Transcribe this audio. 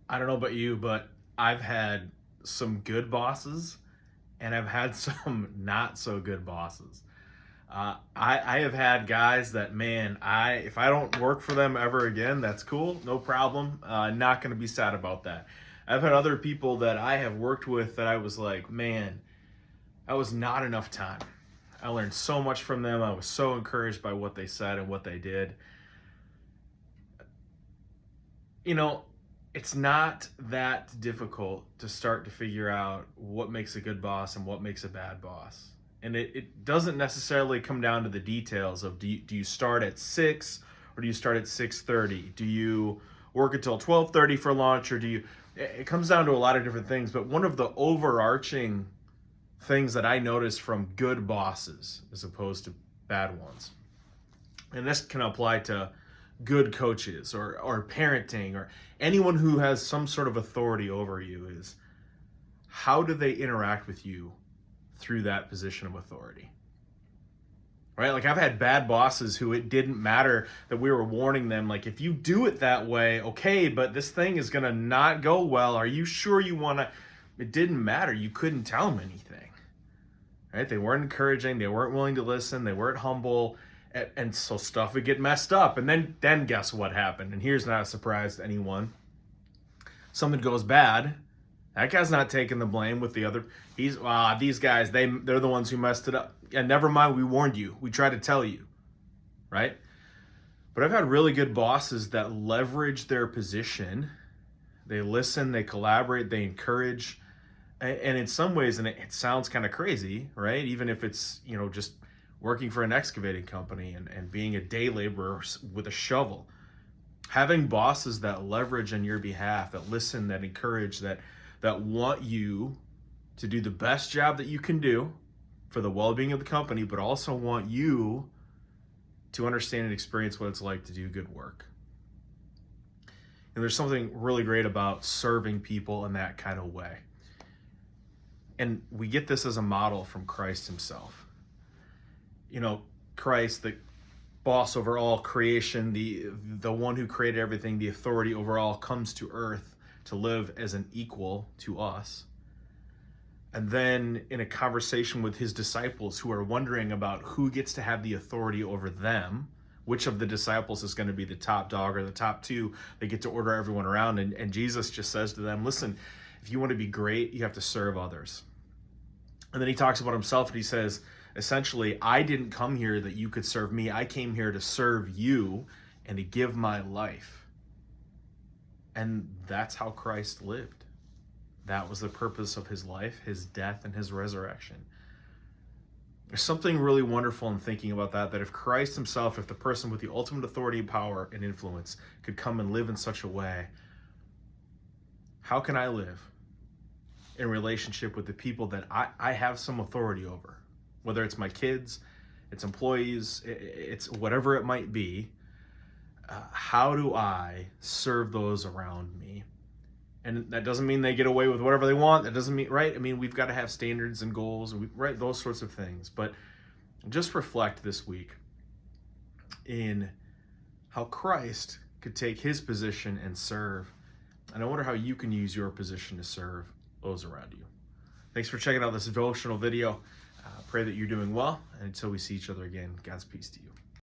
I don't know about you, but I've had some good bosses and I've had some not so good bosses. I have had guys that, man, if I don't work for them ever again, that's cool, no problem. Not going to be sad about that. I've had other people that I have worked with that I was like, man, that was not enough time. I learned so much from them. I was so encouraged by what they said and what they did. You know, it's not that difficult to start to figure out what makes a good boss and what makes a bad boss. And it doesn't necessarily come down to the details of do you start at 6 or do you start at 6:30? Do you work until 12:30 for lunch, or do you it comes down to a lot of different things, but one of the overarching things that I notice from good bosses as opposed to bad ones, and this can apply to good coaches or parenting or anyone who has some sort of authority over you, is how do they interact with you through that position of authority? Right? Like, I've had bad bosses who it didn't matter that we were warning them, like, if you do it that way, okay, but this thing is going to not go well. Are you sure you want to? It didn't matter. You couldn't tell them anything. Right? They weren't encouraging. They weren't willing to listen. They weren't humble. And so stuff would get messed up. And then guess what happened? And here's not a surprise to anyone. Something goes bad. That guy's not taking the blame with the other. These guys, they're the ones who messed it up. And never mind, we warned you. We tried to tell you. Right? But I've had really good bosses that leverage their position. They listen, they collaborate, they encourage. And in some ways, and it sounds kind of crazy, right? Even if it's, just working for an excavating company and being a day laborer with a shovel. Having bosses that leverage on your behalf, that listen, that encourage, that want you to do the best job that you can do for the well-being of the company, but also want you to understand and experience what it's like to do good work. And there's something really great about serving people in that kind of way. And we get this as a model from Christ himself. Christ, the boss over all creation, the one who created everything, the authority over all, comes to earth to live as an equal to us. And then in a conversation with his disciples who are wondering about who gets to have the authority over them, which of the disciples is going to be the top dog or the top two, they get to order everyone around. And Jesus just says to them, listen, if you want to be great, you have to serve others. And then he talks about himself and he says, essentially, I didn't come here that you could serve me. I came here to serve you and to give my life. And that's how Christ lived. That was the purpose of his life, his death, and his resurrection. There's something really wonderful in thinking about that if Christ himself, if the person with the ultimate authority, power, and influence could come and live in such a way, how can I live in relationship with the people that I have some authority over? Whether it's my kids, it's employees, it's whatever it might be. How do I serve those around me? And that doesn't mean they get away with whatever they want. That doesn't mean, right? I mean, we've got to have standards and goals, right? Those sorts of things. But just reflect this week in how Christ could take his position and serve. And I wonder how you can use your position to serve those around you. Thanks for checking out this devotional video. Pray that you're doing well. And until we see each other again, God's peace to you.